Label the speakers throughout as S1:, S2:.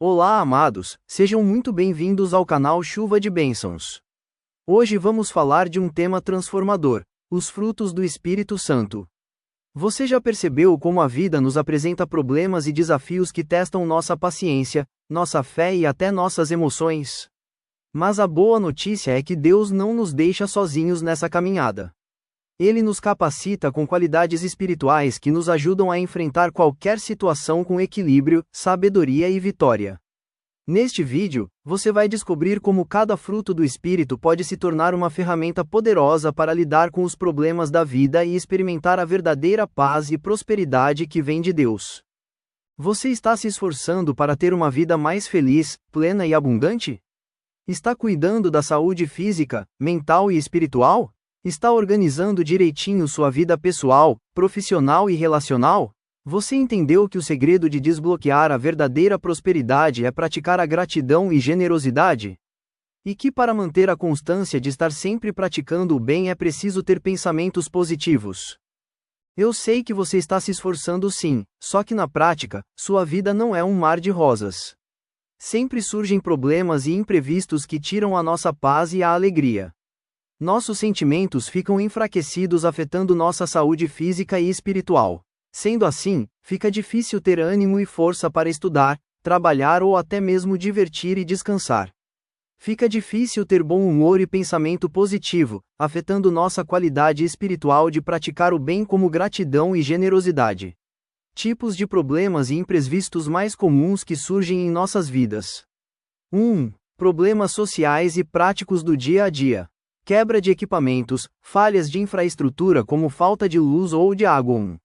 S1: Olá, amados, sejam muito bem-vindos ao canal Chuva de Bênçãos. Hoje vamos falar de um tema transformador: os frutos do Espírito Santo. Você já percebeu como a vida nos apresenta problemas e desafios que testam nossa paciência, nossa fé e até nossas emoções? Mas a boa notícia é que Deus não nos deixa sozinhos nessa caminhada. Ele nos capacita com qualidades espirituais que nos ajudam a enfrentar qualquer situação com equilíbrio, sabedoria e vitória. Neste vídeo, você vai descobrir como cada fruto do Espírito pode se tornar uma ferramenta poderosa para lidar com os problemas da vida e experimentar a verdadeira paz e prosperidade que vem de Deus. Você está se esforçando para ter uma vida mais feliz, plena e abundante? Está cuidando da saúde física, mental e espiritual? Está organizando direitinho sua vida pessoal, profissional e relacional? Você entendeu que o segredo de desbloquear a verdadeira prosperidade é praticar a gratidão e generosidade? E que para manter a constância de estar sempre praticando o bem é preciso ter pensamentos positivos? Eu sei que você está se esforçando sim, só que na prática, sua vida não é um mar de rosas. Sempre surgem problemas e imprevistos que tiram a nossa paz e a alegria. Nossos sentimentos ficam enfraquecidos, afetando nossa saúde física e espiritual. Sendo assim, fica difícil ter ânimo e força para estudar, trabalhar ou até mesmo divertir e descansar. Fica difícil ter bom humor e pensamento positivo, afetando nossa qualidade espiritual de praticar o bem, como gratidão e generosidade. Tipos de problemas e imprevistos mais comuns que surgem em nossas vidas. 1. Problemas sociais e práticos do dia a dia. Quebra de equipamentos, falhas de infraestrutura como falta de luz ou de água.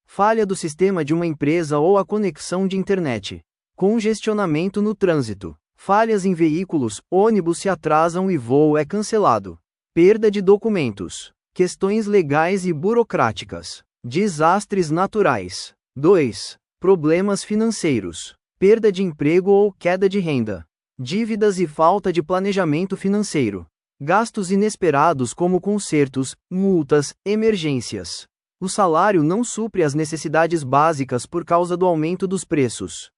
S1: Falha do sistema de uma empresa ou a conexão de internet. Congestionamento no trânsito. Falhas em veículos, ônibus se atrasam e voo é cancelado. Perda de documentos. Questões legais e burocráticas. Desastres naturais. 2. Problemas financeiros. Perda de emprego ou queda de renda. Dívidas e falta de planejamento financeiro. Gastos inesperados como consertos, multas, emergências. O salário não supre as necessidades básicas por causa do aumento dos preços.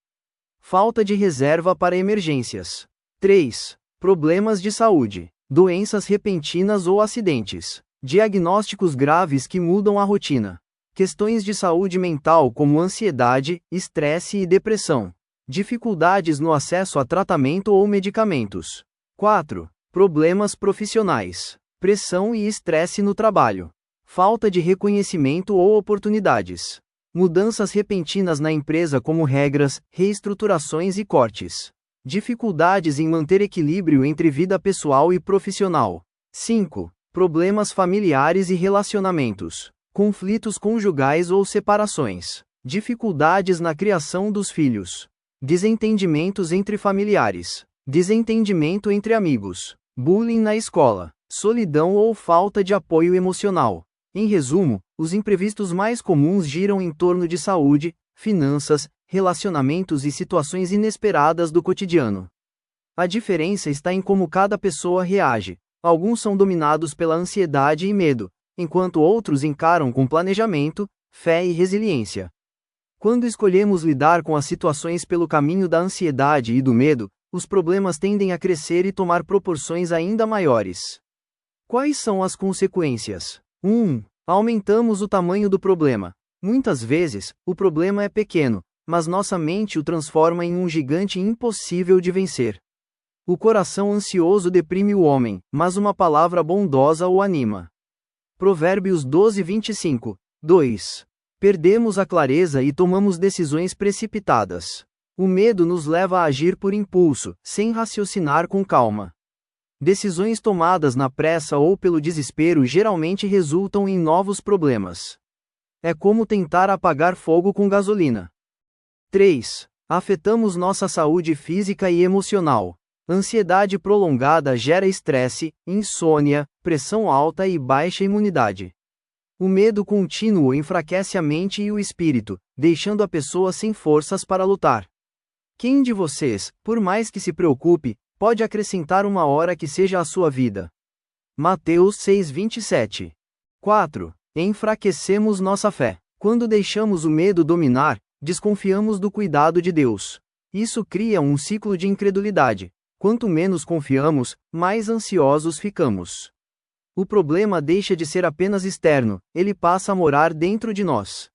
S1: Falta de reserva para emergências. 3. Problemas de saúde. Doenças repentinas ou acidentes. Diagnósticos graves que mudam a rotina. Questões de saúde mental como ansiedade, estresse e depressão. Dificuldades no acesso a tratamento ou medicamentos. 4. Problemas profissionais. Pressão e estresse no trabalho. Falta de reconhecimento ou oportunidades. Mudanças repentinas na empresa como regras, reestruturações e cortes. Dificuldades em manter equilíbrio entre vida pessoal e profissional. 5. Problemas familiares e relacionamentos. Conflitos conjugais ou separações. Dificuldades na criação dos filhos. Desentendimentos entre familiares. Desentendimento entre amigos. Bullying na escola. Solidão ou falta de apoio emocional. Em resumo, os imprevistos mais comuns giram em torno de saúde, finanças, relacionamentos e situações inesperadas do cotidiano. A diferença está em como cada pessoa reage. Alguns são dominados pela ansiedade e medo, enquanto outros encaram com planejamento, fé e resiliência. Quando escolhemos lidar com as situações pelo caminho da ansiedade e do medo, os problemas tendem a crescer e tomar proporções ainda maiores. Quais são as consequências? 1. Aumentamos o tamanho do problema. Muitas vezes, o problema é pequeno, mas nossa mente o transforma em um gigante impossível de vencer. O coração ansioso deprime o homem, mas uma palavra bondosa o anima. Provérbios 12:25. 2. Perdemos a clareza e tomamos decisões precipitadas. O medo nos leva a agir por impulso, sem raciocinar com calma. Decisões tomadas na pressa ou pelo desespero geralmente resultam em novos problemas. É como tentar apagar fogo com gasolina. 3. Afetamos nossa saúde física e emocional. Ansiedade prolongada gera estresse, insônia, pressão alta e baixa imunidade. O medo contínuo enfraquece a mente e o espírito, deixando a pessoa sem forças para lutar. Quem de vocês, por mais que se preocupe, pode acrescentar uma hora que seja a sua vida? Mateus 6:27. 4. Enfraquecemos nossa fé. Quando deixamos o medo dominar, desconfiamos do cuidado de Deus. Isso cria um ciclo de incredulidade. Quanto menos confiamos, mais ansiosos ficamos. O problema deixa de ser apenas externo, ele passa a morar dentro de nós.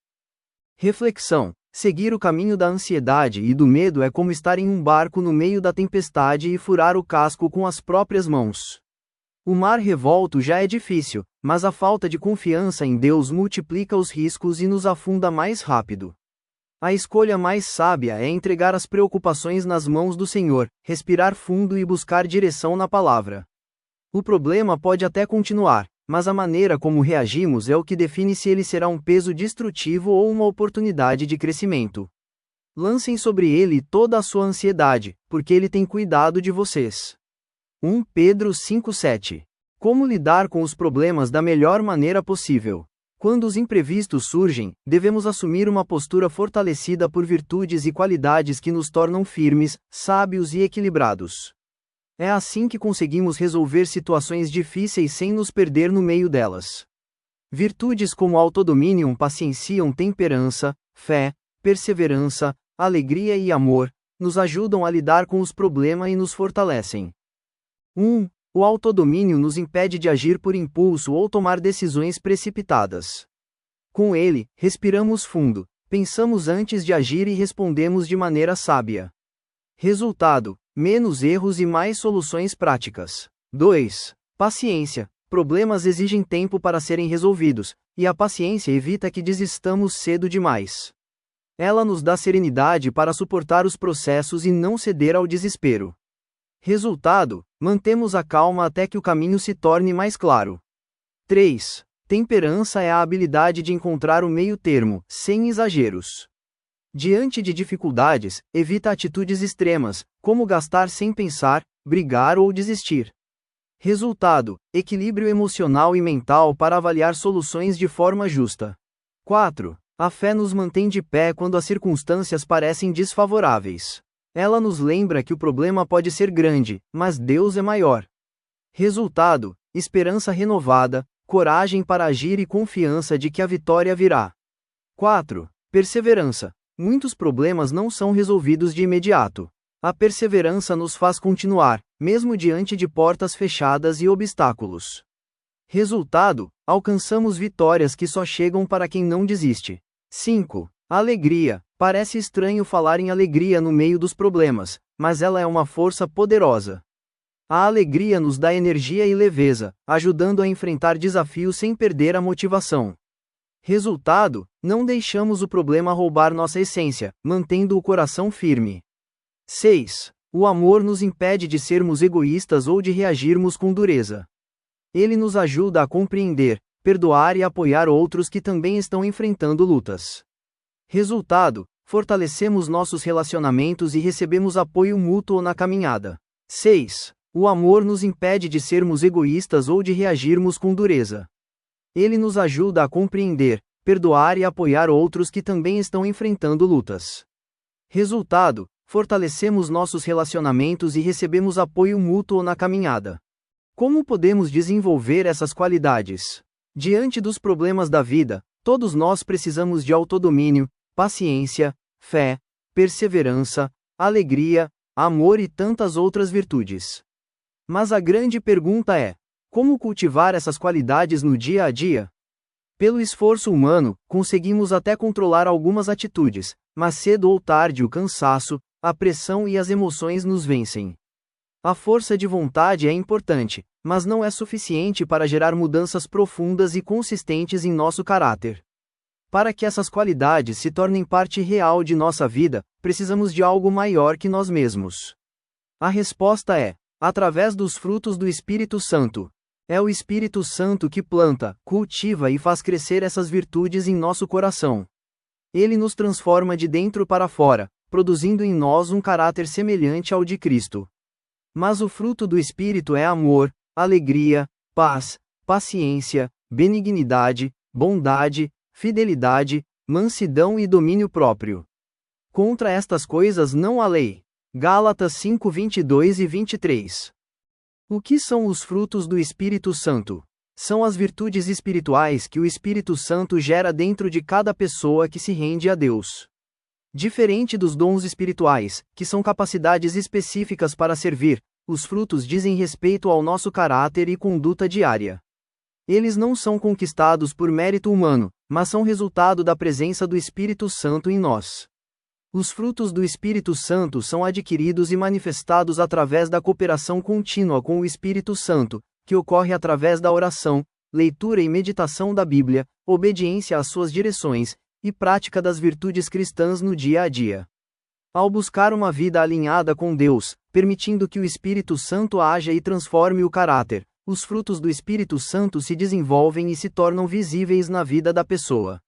S1: Reflexão: seguir o caminho da ansiedade e do medo é como estar em um barco no meio da tempestade e furar o casco com as próprias mãos. O mar revolto já é difícil, mas a falta de confiança em Deus multiplica os riscos e nos afunda mais rápido. A escolha mais sábia é entregar as preocupações nas mãos do Senhor, respirar fundo e buscar direção na palavra. O problema pode até continuar, mas a maneira como reagimos é o que define se ele será um peso destrutivo ou uma oportunidade de crescimento. Lancem sobre ele toda a sua ansiedade, porque ele tem cuidado de vocês. 1 Pedro 5:7. Como lidar com os problemas da melhor maneira possível? Quando os imprevistos surgem, devemos assumir uma postura fortalecida por virtudes e qualidades que nos tornam firmes, sábios e equilibrados. É assim que conseguimos resolver situações difíceis sem nos perder no meio delas. Virtudes como autodomínio pacienciam temperança, fé, perseverança, alegria e amor, nos ajudam a lidar com os problemas e nos fortalecem. 1. O autodomínio nos impede de agir por impulso ou tomar decisões precipitadas. Com ele, respiramos fundo, pensamos antes de agir e respondemos de maneira sábia. Resultado: menos erros e mais soluções práticas. 2. Paciência. Problemas exigem tempo para serem resolvidos, e a paciência evita que desistamos cedo demais. Ela nos dá serenidade para suportar os processos e não ceder ao desespero. Resultado: mantemos a calma até que o caminho se torne mais claro. 3. Temperança é a habilidade de encontrar o meio termo, sem exageros. Diante de dificuldades, evita atitudes extremas, como gastar sem pensar, brigar ou desistir. Resultado: equilíbrio emocional e mental para avaliar soluções de forma justa. 4. A fé nos mantém de pé quando as circunstâncias parecem desfavoráveis. Ela nos lembra que o problema pode ser grande, mas Deus é maior. Resultado: esperança renovada, coragem para agir e confiança de que a vitória virá. 4. Perseverança. Muitos problemas não são resolvidos de imediato. A perseverança nos faz continuar, mesmo diante de portas fechadas e obstáculos. Resultado: alcançamos vitórias que só chegam para quem não desiste. 5. Alegria. Parece estranho falar em alegria no meio dos problemas, mas ela é uma força poderosa. A alegria nos dá energia e leveza, ajudando a enfrentar desafios sem perder a motivação. Resultado: não deixamos o problema roubar nossa essência, mantendo o coração firme. 6. O amor nos impede de sermos egoístas ou de reagirmos com dureza. Ele nos ajuda a compreender, perdoar e apoiar outros que também estão enfrentando lutas. Resultado: fortalecemos nossos relacionamentos e recebemos apoio mútuo na caminhada. 6. O amor nos impede de sermos egoístas ou de reagirmos com dureza. Ele nos ajuda a compreender, perdoar e apoiar outros que também estão enfrentando lutas. Resultado: fortalecemos nossos relacionamentos e recebemos apoio mútuo na caminhada. Como podemos desenvolver essas qualidades? Diante dos problemas da vida, todos nós precisamos de autodomínio, paciência, fé, perseverança, alegria, amor e tantas outras virtudes. Mas a grande pergunta é: como cultivar essas qualidades no dia a dia? Pelo esforço humano, conseguimos até controlar algumas atitudes, mas cedo ou tarde o cansaço, a pressão e as emoções nos vencem. A força de vontade é importante, mas não é suficiente para gerar mudanças profundas e consistentes em nosso caráter. Para que essas qualidades se tornem parte real de nossa vida, precisamos de algo maior que nós mesmos. A resposta é: através dos frutos do Espírito Santo. É o Espírito Santo que planta, cultiva e faz crescer essas virtudes em nosso coração. Ele nos transforma de dentro para fora, produzindo em nós um caráter semelhante ao de Cristo. Mas o fruto do Espírito é amor, alegria, paz, paciência, benignidade, bondade, fidelidade, mansidão e domínio próprio. Contra estas coisas não há lei. Gálatas 5:22 e 23. O que são os frutos do Espírito Santo? São as virtudes espirituais que o Espírito Santo gera dentro de cada pessoa que se rende a Deus. Diferente dos dons espirituais, que são capacidades específicas para servir, os frutos dizem respeito ao nosso caráter e conduta diária. Eles não são conquistados por mérito humano, mas são resultado da presença do Espírito Santo em nós. Os frutos do Espírito Santo são adquiridos e manifestados através da cooperação contínua com o Espírito Santo, que ocorre através da oração, leitura e meditação da Bíblia, obediência às suas direções, e prática das virtudes cristãs no dia a dia. Ao buscar uma vida alinhada com Deus, permitindo que o Espírito Santo haja e transforme o caráter, os frutos do Espírito Santo se desenvolvem e se tornam visíveis na vida da pessoa.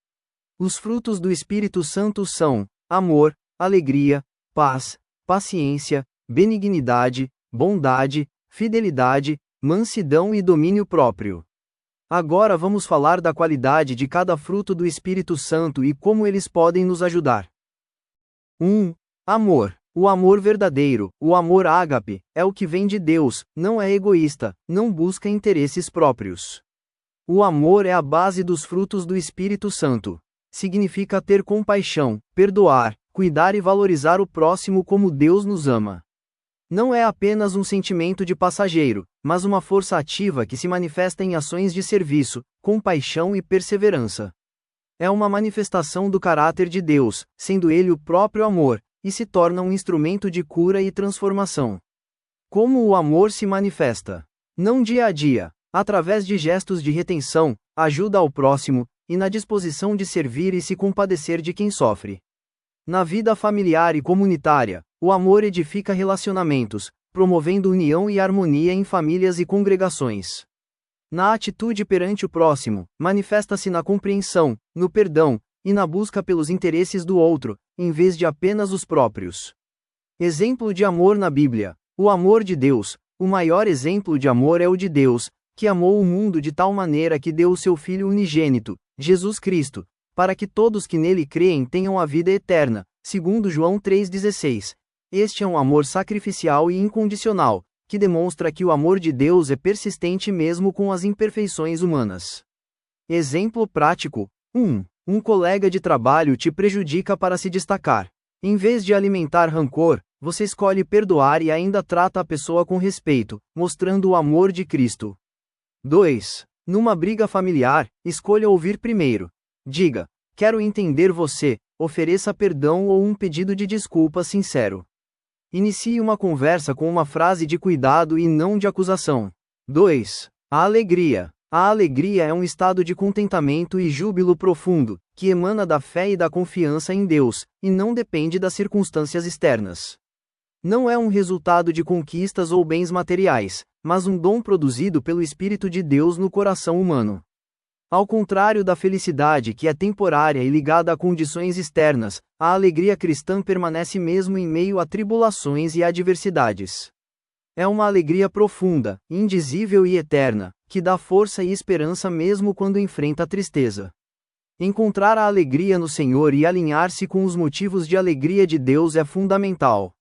S1: Os frutos do Espírito Santo são amor, alegria, paz, paciência, benignidade, bondade, fidelidade, mansidão e domínio próprio. Agora vamos falar da qualidade de cada fruto do Espírito Santo e como eles podem nos ajudar. 1. Amor. O amor verdadeiro, o amor ágape, é o que vem de Deus, não é egoísta, não busca interesses próprios. O amor é a base dos frutos do Espírito Santo. Significa ter compaixão, perdoar, cuidar e valorizar o próximo como Deus nos ama. Não é apenas um sentimento de passageiro, mas uma força ativa que se manifesta em ações de serviço, compaixão e perseverança. É uma manifestação do caráter de Deus, sendo Ele o próprio amor, e se torna um instrumento de cura e transformação. Como o amor se manifesta? Não dia a dia, através de gestos de retenção, ajuda ao próximo, e na disposição de servir e se compadecer de quem sofre. Na vida familiar e comunitária, o amor edifica relacionamentos, promovendo união e harmonia em famílias e congregações. Na atitude perante o próximo, manifesta-se na compreensão, no perdão, e na busca pelos interesses do outro, em vez de apenas os próprios. Exemplo de amor na Bíblia. O amor de Deus. O maior exemplo de amor é o de Deus, que amou o mundo de tal maneira que deu o seu Filho unigênito, Jesus Cristo, para que todos que nele creem tenham a vida eterna, segundo João 3,16. Este é um amor sacrificial e incondicional, que demonstra que o amor de Deus é persistente mesmo com as imperfeições humanas. Exemplo prático. 1. Um colega de trabalho te prejudica para se destacar. Em vez de alimentar rancor, você escolhe perdoar e ainda trata a pessoa com respeito, mostrando o amor de Cristo. 2. Numa briga familiar, escolha ouvir primeiro. Diga: quero entender você, ofereça perdão ou um pedido de desculpa sincero. Inicie uma conversa com uma frase de cuidado e não de acusação. 2. A alegria. A alegria é um estado de contentamento e júbilo profundo, que emana da fé e da confiança em Deus, e não depende das circunstâncias externas. Não é um resultado de conquistas ou bens materiais, mas um dom produzido pelo Espírito de Deus no coração humano. Ao contrário da felicidade que é temporária e ligada a condições externas, a alegria cristã permanece mesmo em meio a tribulações e adversidades. É uma alegria profunda, indizível e eterna, que dá força e esperança mesmo quando enfrenta a tristeza. Encontrar a alegria no Senhor e alinhar-se com os motivos de alegria de Deus é fundamental.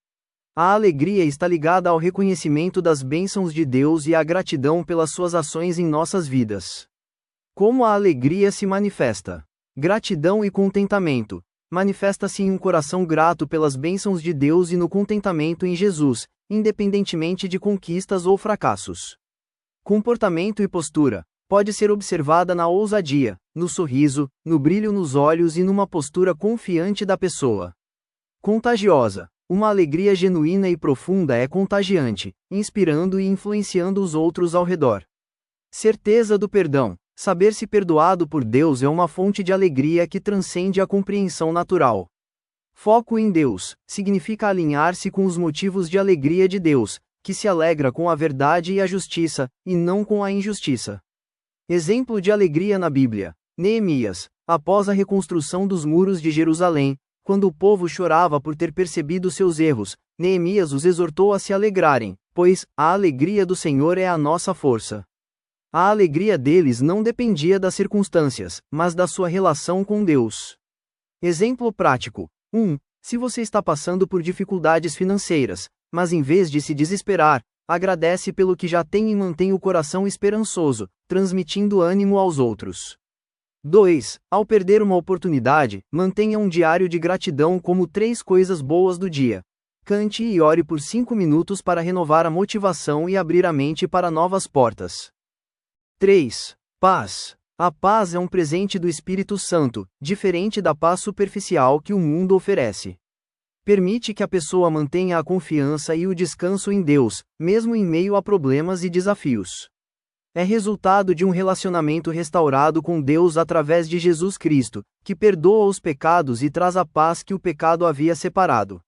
S1: A alegria está ligada ao reconhecimento das bênçãos de Deus e à gratidão pelas suas ações em nossas vidas. Como a alegria se manifesta? Gratidão e contentamento. Manifesta-se em um coração grato pelas bênçãos de Deus e no contentamento em Jesus, independentemente de conquistas ou fracassos. Comportamento e postura. Pode ser observada na ousadia, no sorriso, no brilho nos olhos e numa postura confiante da pessoa. Contagiosa. Uma alegria genuína e profunda é contagiante, inspirando e influenciando os outros ao redor. Certeza do perdão. Saber-se perdoado por Deus é uma fonte de alegria que transcende a compreensão natural. Foco em Deus significa alinhar-se com os motivos de alegria de Deus, que se alegra com a verdade e a justiça, e não com a injustiça. Exemplo de alegria na Bíblia. Neemias, após a reconstrução dos muros de Jerusalém, quando o povo chorava por ter percebido seus erros, Neemias os exortou a se alegrarem, pois a alegria do Senhor é a nossa força. A alegria deles não dependia das circunstâncias, mas da sua relação com Deus. Exemplo prático. 1. Se você está passando por dificuldades financeiras, mas em vez de se desesperar, agradece pelo que já tem e mantém o coração esperançoso, transmitindo ânimo aos outros. 2. Ao perder uma oportunidade, mantenha um diário de gratidão como 3 coisas boas do dia. Cante e ore por 5 minutos para renovar a motivação e abrir a mente para novas portas. 3. Paz. A paz é um presente do Espírito Santo, diferente da paz superficial que o mundo oferece. Permite que a pessoa mantenha a confiança e o descanso em Deus, mesmo em meio a problemas e desafios. É resultado de um relacionamento restaurado com Deus através de Jesus Cristo, que perdoa os pecados e traz a paz que o pecado havia separado.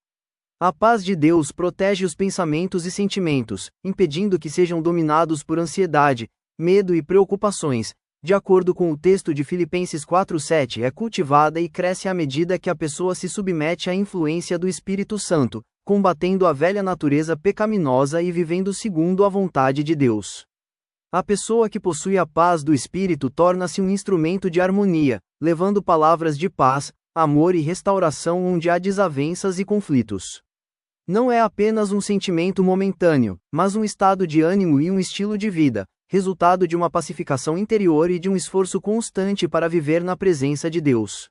S1: A paz de Deus protege os pensamentos e sentimentos, impedindo que sejam dominados por ansiedade, medo e preocupações. De acordo com o texto de Filipenses 4:7, é cultivada e cresce à medida que a pessoa se submete à influência do Espírito Santo, combatendo a velha natureza pecaminosa e vivendo segundo a vontade de Deus. A pessoa que possui a paz do Espírito torna-se um instrumento de harmonia, levando palavras de paz, amor e restauração onde há desavenças e conflitos. Não é apenas um sentimento momentâneo, mas um estado de ânimo e um estilo de vida, resultado de uma pacificação interior e de um esforço constante para viver na presença de Deus.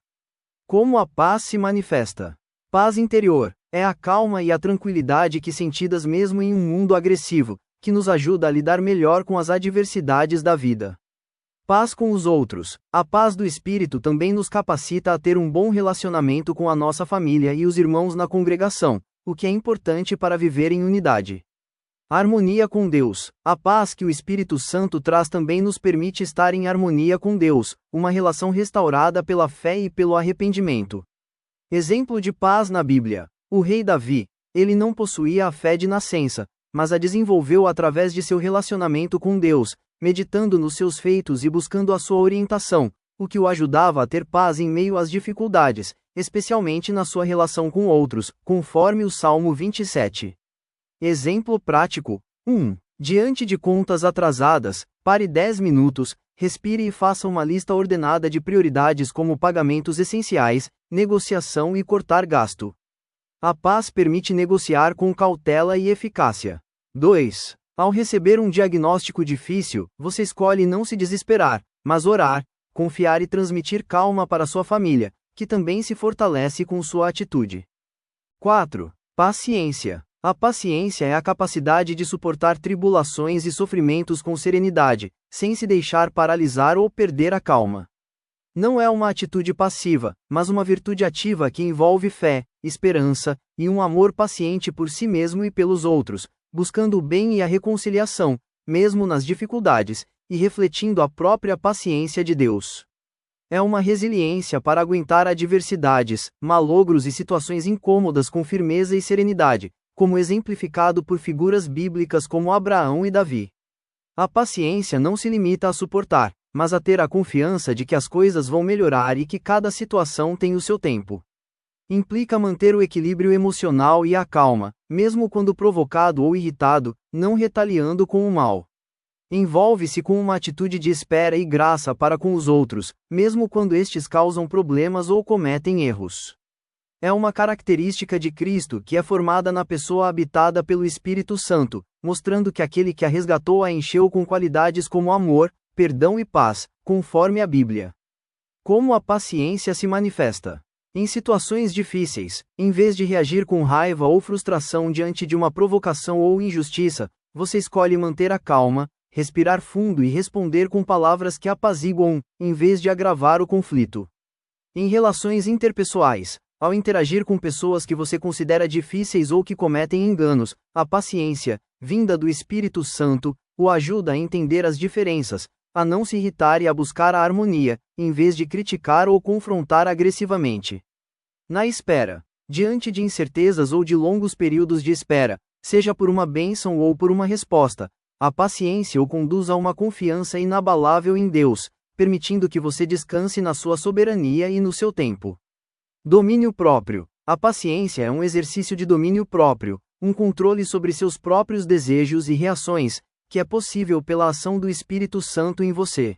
S1: Como a paz se manifesta? Paz interior é a calma e a tranquilidade que sentidas mesmo em um mundo agressivo, que nos ajuda a lidar melhor com as adversidades da vida. Paz com os outros. A paz do Espírito também nos capacita a ter um bom relacionamento com a nossa família e os irmãos na congregação, o que é importante para viver em unidade. Harmonia com Deus. A paz que o Espírito Santo traz também nos permite estar em harmonia com Deus, uma relação restaurada pela fé e pelo arrependimento. Exemplo de paz na Bíblia. O rei Davi. Ele não possuía a fé de nascença, mas a desenvolveu através de seu relacionamento com Deus, meditando nos seus feitos e buscando a sua orientação, o que o ajudava a ter paz em meio às dificuldades, especialmente na sua relação com outros, conforme o Salmo 27. Exemplo prático. 1. Diante de contas atrasadas, pare 10 minutos, respire e faça uma lista ordenada de prioridades como pagamentos essenciais, negociação e cortar gasto. A paz permite negociar com cautela e eficácia. 2. Ao receber um diagnóstico difícil, você escolhe não se desesperar, mas orar, confiar e transmitir calma para sua família, que também se fortalece com sua atitude. 4. Paciência. A paciência é a capacidade de suportar tribulações e sofrimentos com serenidade, sem se deixar paralisar ou perder a calma. Não é uma atitude passiva, mas uma virtude ativa que envolve fé, esperança, e um amor paciente por si mesmo e pelos outros, buscando o bem e a reconciliação, mesmo nas dificuldades, e refletindo a própria paciência de Deus. É uma resiliência para aguentar adversidades, malogros e situações incômodas com firmeza e serenidade, como exemplificado por figuras bíblicas como Abraão e Davi. A paciência não se limita a suportar, mas a ter a confiança de que as coisas vão melhorar e que cada situação tem o seu tempo. Implica manter o equilíbrio emocional e a calma, mesmo quando provocado ou irritado, não retaliando com o mal. Envolve-se com uma atitude de espera e graça para com os outros, mesmo quando estes causam problemas ou cometem erros. É uma característica de Cristo que é formada na pessoa habitada pelo Espírito Santo, mostrando que aquele que a resgatou a encheu com qualidades como amor, perdão e paz, conforme a Bíblia. Como a paciência se manifesta? Em situações difíceis, em vez de reagir com raiva ou frustração diante de uma provocação ou injustiça, você escolhe manter a calma, respirar fundo e responder com palavras que apaziguam, em vez de agravar o conflito. Em relações interpessoais, ao interagir com pessoas que você considera difíceis ou que cometem enganos, a paciência, vinda do Espírito Santo, o ajuda a entender as diferenças, a não se irritar e a buscar a harmonia, em vez de criticar ou confrontar agressivamente. Na espera, diante de incertezas ou de longos períodos de espera, seja por uma bênção ou por uma resposta, a paciência o conduz a uma confiança inabalável em Deus, permitindo que você descanse na sua soberania e no seu tempo. Domínio próprio. A paciência é um exercício de domínio próprio, um controle sobre seus próprios desejos e reações, que é possível pela ação do Espírito Santo em você.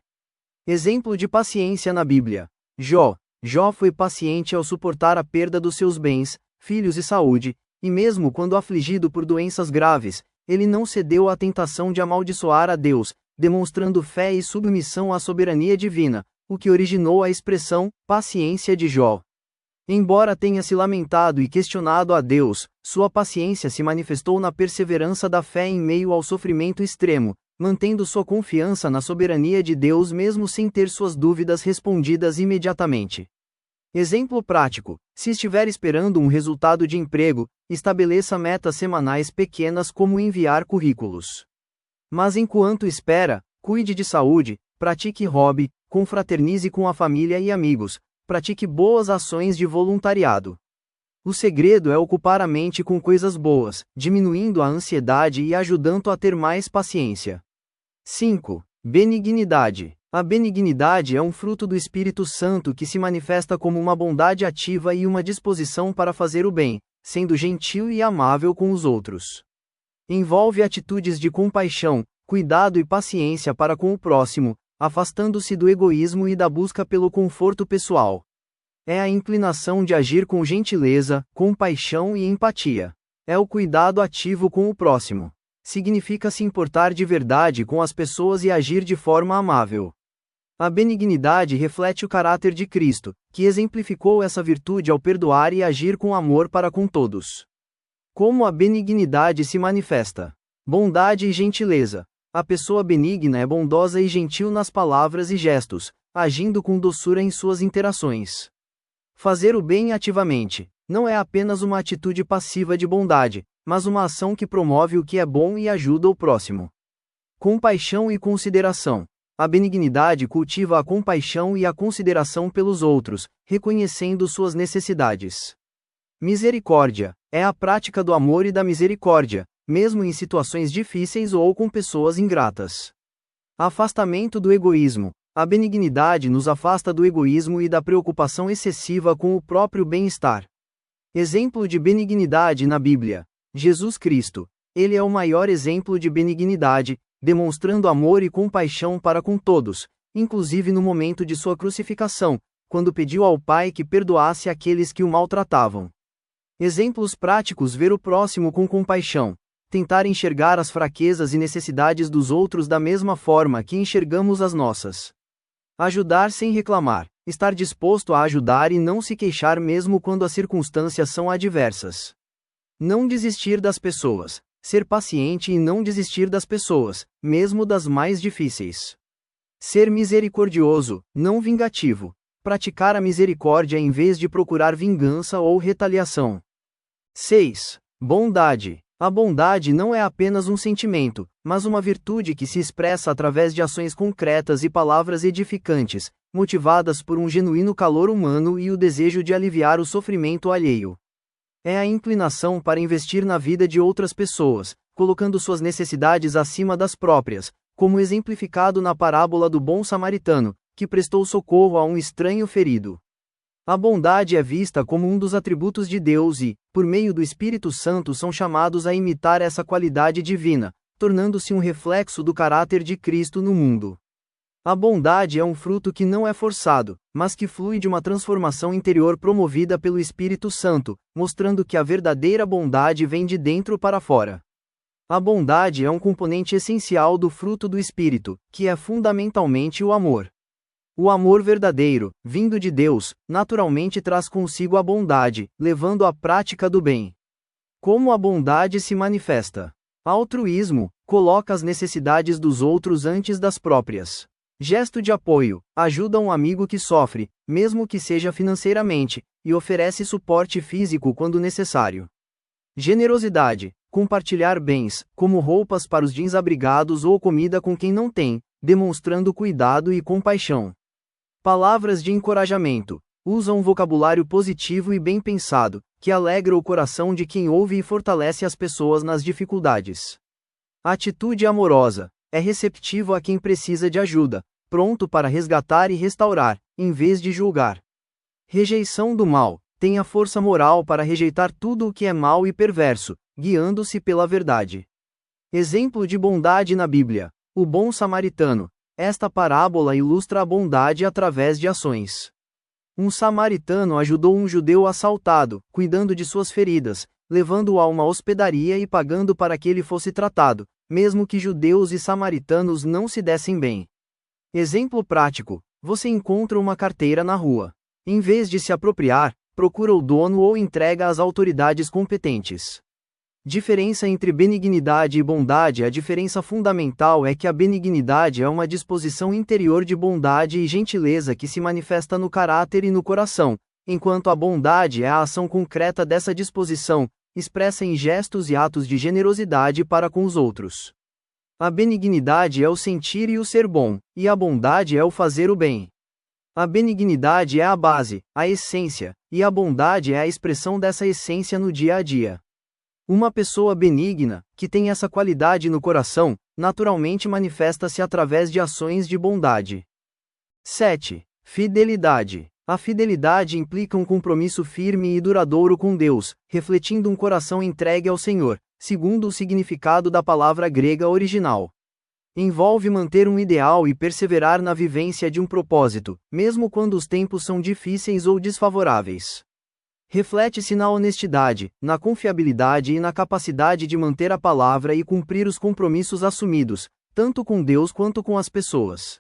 S1: Exemplo de paciência na Bíblia. Jó. Jó foi paciente ao suportar a perda dos seus bens, filhos e saúde, e mesmo quando afligido por doenças graves, ele não cedeu à tentação de amaldiçoar a Deus, demonstrando fé e submissão à soberania divina, o que originou a expressão paciência de Jó. Embora tenha se lamentado e questionado a Deus, sua paciência se manifestou na perseverança da fé em meio ao sofrimento extremo, mantendo sua confiança na soberania de Deus mesmo sem ter suas dúvidas respondidas imediatamente. Exemplo prático: se estiver esperando um resultado de emprego, estabeleça metas semanais pequenas como enviar currículos. Mas enquanto espera, cuide de saúde, pratique hobby, confraternize com a família e amigos, pratique boas ações de voluntariado. O segredo é ocupar a mente com coisas boas, diminuindo a ansiedade e ajudando a ter mais paciência. 5. Benignidade. A benignidade é um fruto do Espírito Santo que se manifesta como uma bondade ativa e uma disposição para fazer o bem, sendo gentil e amável com os outros. Envolve atitudes de compaixão, cuidado e paciência para com o próximo, afastando-se do egoísmo e da busca pelo conforto pessoal. É a inclinação de agir com gentileza, compaixão e empatia. É o cuidado ativo com o próximo. Significa se importar de verdade com as pessoas e agir de forma amável. A benignidade reflete o caráter de Cristo, que exemplificou essa virtude ao perdoar e agir com amor para com todos. Como a benignidade se manifesta? Bondade e gentileza. A pessoa benigna é bondosa e gentil nas palavras e gestos, agindo com doçura em suas interações. Fazer o bem ativamente não é apenas uma atitude passiva de bondade, mas uma ação que promove o que é bom e ajuda o próximo. Compaixão e consideração. A benignidade cultiva a compaixão e a consideração pelos outros, reconhecendo suas necessidades. Misericórdia. É a prática do amor e da misericórdia, mesmo em situações difíceis ou com pessoas ingratas. Afastamento do egoísmo. A benignidade nos afasta do egoísmo e da preocupação excessiva com o próprio bem-estar. Exemplo de benignidade na Bíblia: Jesus Cristo. Ele é o maior exemplo de benignidade, demonstrando amor e compaixão para com todos, inclusive no momento de sua crucificação, quando pediu ao Pai que perdoasse aqueles que o maltratavam. Exemplos práticos: ver o próximo com compaixão, tentar enxergar as fraquezas e necessidades dos outros da mesma forma que enxergamos as nossas. Ajudar sem reclamar, estar disposto a ajudar e não se queixar mesmo quando as circunstâncias são adversas. Não desistir das pessoas, ser paciente e não desistir das pessoas, mesmo das mais difíceis. Ser misericordioso, não vingativo, praticar a misericórdia em vez de procurar vingança ou retaliação. 6. Bondade. A bondade não é apenas um sentimento, mas uma virtude que se expressa através de ações concretas e palavras edificantes, motivadas por um genuíno calor humano e o desejo de aliviar o sofrimento alheio. É a inclinação para investir na vida de outras pessoas, colocando suas necessidades acima das próprias, como exemplificado na parábola do bom samaritano, que prestou socorro a um estranho ferido. A bondade é vista como um dos atributos de Deus e, por meio do Espírito Santo, são chamados a imitar essa qualidade divina, tornando-se um reflexo do caráter de Cristo no mundo. A bondade é um fruto que não é forçado, mas que flui de uma transformação interior promovida pelo Espírito Santo, mostrando que a verdadeira bondade vem de dentro para fora. A bondade é um componente essencial do fruto do Espírito, que é fundamentalmente o amor. O amor verdadeiro, vindo de Deus, naturalmente traz consigo a bondade, levando à prática do bem. Como a bondade se manifesta? Altruísmo, coloca as necessidades dos outros antes das próprias. Gesto de apoio, ajuda um amigo que sofre, mesmo que seja financeiramente, e oferece suporte físico quando necessário. Generosidade, compartilhar bens, como roupas para os desabrigados ou comida com quem não tem, demonstrando cuidado e compaixão. Palavras de encorajamento, usa um vocabulário positivo e bem pensado, que alegra o coração de quem ouve e fortalece as pessoas nas dificuldades. Atitude amorosa, é receptivo a quem precisa de ajuda, pronto para resgatar e restaurar, em vez de julgar. Rejeição do mal, tem a força moral para rejeitar tudo o que é mal e perverso, guiando-se pela verdade. Exemplo de bondade na Bíblia: o bom samaritano. Esta parábola ilustra a bondade através de ações. Um samaritano ajudou um judeu assaltado, cuidando de suas feridas, levando-o a uma hospedaria e pagando para que ele fosse tratado, mesmo que judeus e samaritanos não se dessem bem. Exemplo prático: Você encontra uma carteira na rua. Em vez de se apropriar, procura o dono ou entrega às autoridades competentes. Diferença entre benignidade e bondade. A diferença fundamental é que a benignidade é uma disposição interior de bondade e gentileza que se manifesta no caráter e no coração, enquanto a bondade é a ação concreta dessa disposição, expressa em gestos e atos de generosidade para com os outros. A benignidade é o sentir e o ser bom, e a bondade é o fazer o bem. A benignidade é a base, a essência, e a bondade é a expressão dessa essência no dia a dia. Uma pessoa benigna, que tem essa qualidade no coração, naturalmente manifesta-se através de ações de bondade. 7. Fidelidade. A fidelidade implica um compromisso firme e duradouro com Deus, refletindo um coração entregue ao Senhor, segundo o significado da palavra grega original. Envolve manter um ideal e perseverar na vivência de um propósito, mesmo quando os tempos são difíceis ou desfavoráveis. Reflete-se na honestidade, na confiabilidade e na capacidade de manter a palavra e cumprir os compromissos assumidos, tanto com Deus quanto com as pessoas.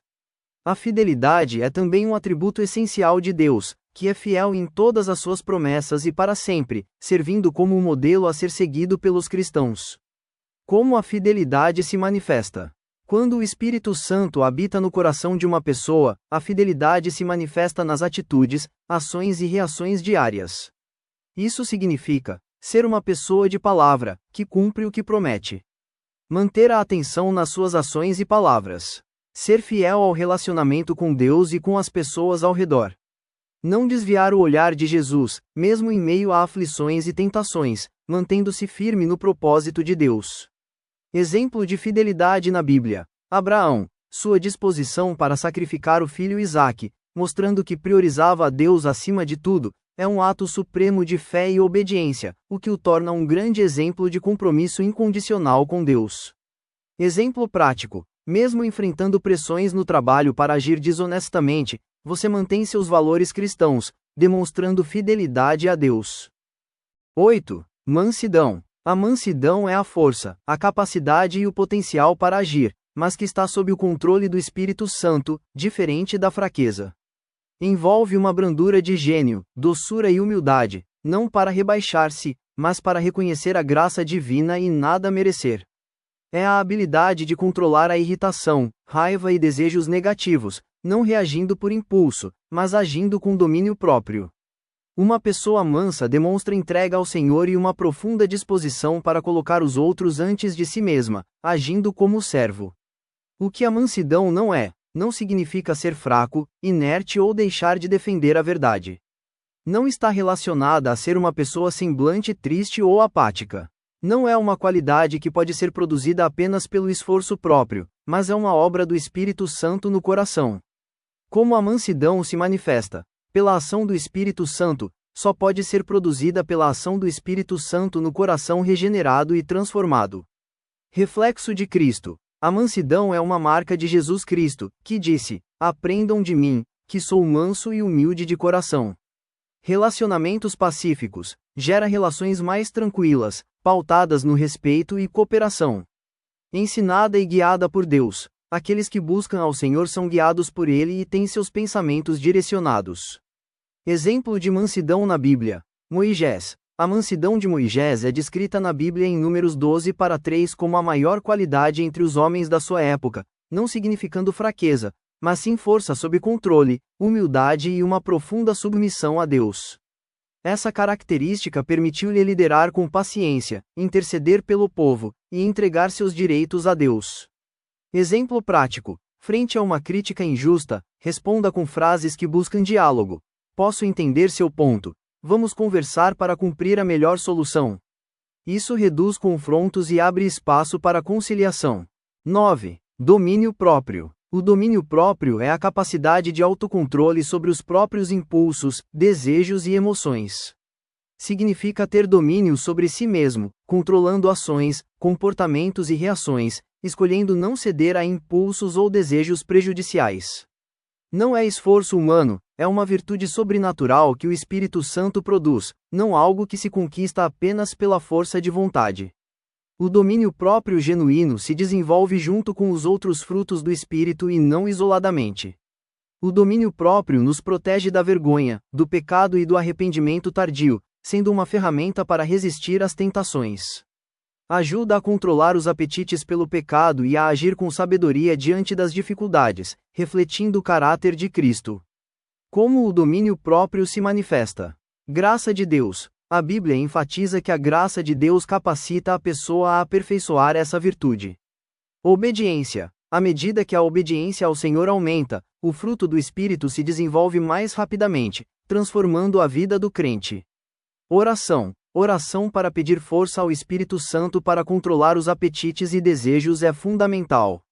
S1: A fidelidade é também um atributo essencial de Deus, que é fiel em todas as suas promessas e para sempre, servindo como um modelo a ser seguido pelos cristãos. Como a fidelidade se manifesta? Quando o Espírito Santo habita no coração de uma pessoa, a fidelidade se manifesta nas atitudes, ações e reações diárias. Isso significa ser uma pessoa de palavra, que cumpre o que promete. Manter a atenção nas suas ações e palavras. Ser fiel ao relacionamento com Deus e com as pessoas ao redor. Não desviar o olhar de Jesus, mesmo em meio a aflições e tentações, mantendo-se firme no propósito de Deus. Exemplo de fidelidade na Bíblia: Abraão, sua disposição para sacrificar o filho Isaque, mostrando que priorizava a Deus acima de tudo, é um ato supremo de fé e obediência, o que o torna um grande exemplo de compromisso incondicional com Deus. Exemplo prático: mesmo enfrentando pressões no trabalho para agir desonestamente, você mantém seus valores cristãos, demonstrando fidelidade a Deus. 8. Mansidão. A mansidão é a força, a capacidade e o potencial para agir, mas que está sob o controle do Espírito Santo, diferente da fraqueza. Envolve uma brandura de gênio, doçura e humildade, não para rebaixar-se, mas para reconhecer a graça divina e nada merecer. É a habilidade de controlar a irritação, raiva e desejos negativos, não reagindo por impulso, mas agindo com domínio próprio. Uma pessoa mansa demonstra entrega ao Senhor e uma profunda disposição para colocar os outros antes de si mesma, agindo como servo. O que a mansidão não significa ser fraco, inerte ou deixar de defender a verdade. Não está relacionada a ser uma pessoa semblante triste ou apática. Não é uma qualidade que pode ser produzida apenas pelo esforço próprio, mas é uma obra do Espírito Santo no coração. Como a mansidão se manifesta? Pela ação do Espírito Santo, só pode ser produzida pela ação do Espírito Santo no coração regenerado e transformado. Reflexo de Cristo. A mansidão é uma marca de Jesus Cristo, que disse: "Aprendam de mim, que sou manso e humilde de coração." Relacionamentos pacíficos. Gera relações mais tranquilas, pautadas no respeito e cooperação. Ensinada e guiada por Deus. Aqueles que buscam ao Senhor são guiados por Ele e têm seus pensamentos direcionados. Exemplo de mansidão na Bíblia: Moisés. A mansidão de Moisés é descrita na Bíblia em Números 12:3 como a maior qualidade entre os homens da sua época, não significando fraqueza, mas sim força sob controle, humildade e uma profunda submissão a Deus. Essa característica permitiu-lhe liderar com paciência, interceder pelo povo, e entregar seus direitos a Deus. Exemplo prático: frente a uma crítica injusta, responda com frases que buscam diálogo. Posso entender seu ponto. Vamos conversar para cumprir a melhor solução. Isso reduz confrontos e abre espaço para conciliação. 9. Domínio próprio. O domínio próprio é a capacidade de autocontrole sobre os próprios impulsos, desejos e emoções. Significa ter domínio sobre si mesmo, controlando ações, comportamentos e reações, escolhendo não ceder a impulsos ou desejos prejudiciais. Não é esforço humano, é uma virtude sobrenatural que o Espírito Santo produz, não algo que se conquista apenas pela força de vontade. O domínio próprio genuíno se desenvolve junto com os outros frutos do Espírito e não isoladamente. O domínio próprio nos protege da vergonha, do pecado e do arrependimento tardio, sendo uma ferramenta para resistir às tentações. Ajuda a controlar os apetites pelo pecado e a agir com sabedoria diante das dificuldades, refletindo o caráter de Cristo. Como o domínio próprio se manifesta? Graça de Deus. A Bíblia enfatiza que a graça de Deus capacita a pessoa a aperfeiçoar essa virtude. Obediência. À medida que a obediência ao Senhor aumenta, o fruto do Espírito se desenvolve mais rapidamente, transformando a vida do crente. Oração. Oração para pedir força ao Espírito Santo para controlar os apetites e desejos é fundamental.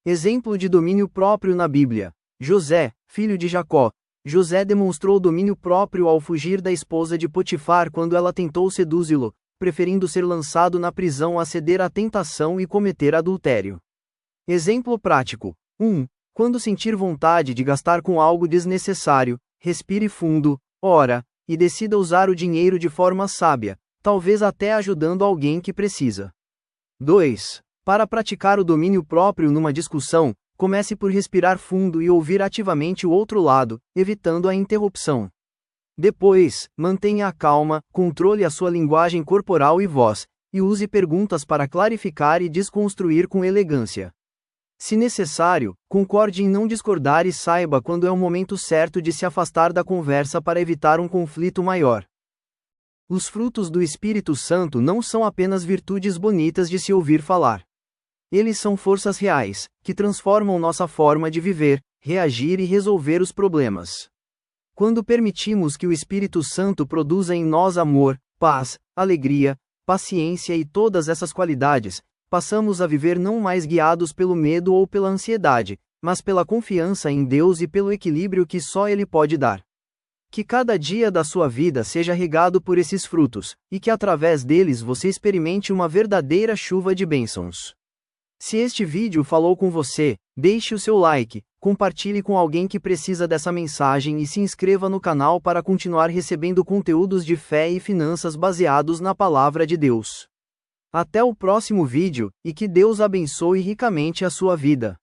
S1: Exemplo de domínio próprio na Bíblia. José, filho de Jacó. José demonstrou domínio próprio ao fugir da esposa de Potifar quando ela tentou seduzi-lo, preferindo ser lançado na prisão a ceder à tentação e cometer adultério. Exemplo prático. 1. Quando sentir vontade de gastar com algo desnecessário, respire fundo, ora, e decida usar o dinheiro de forma sábia, talvez até ajudando alguém que precisa. 2. Para praticar o domínio próprio numa discussão, comece por respirar fundo e ouvir ativamente o outro lado, evitando a interrupção. Depois, mantenha a calma, controle a sua linguagem corporal e voz, e use perguntas para clarificar e desconstruir com elegância. Se necessário, concorde em não discordar e saiba quando é o momento certo de se afastar da conversa para evitar um conflito maior. Os frutos do Espírito Santo não são apenas virtudes bonitas de se ouvir falar. Eles são forças reais, que transformam nossa forma de viver, reagir e resolver os problemas. Quando permitimos que o Espírito Santo produza em nós amor, paz, alegria, paciência e todas essas qualidades, passamos a viver não mais guiados pelo medo ou pela ansiedade, mas pela confiança em Deus e pelo equilíbrio que só Ele pode dar. Que cada dia da sua vida seja regado por esses frutos, e que através deles você experimente uma verdadeira chuva de bênçãos. Se este vídeo falou com você, deixe o seu like, compartilhe com alguém que precisa dessa mensagem e se inscreva no canal para continuar recebendo conteúdos de fé e finanças baseados na Palavra de Deus. Até o próximo vídeo, e que Deus abençoe ricamente a sua vida.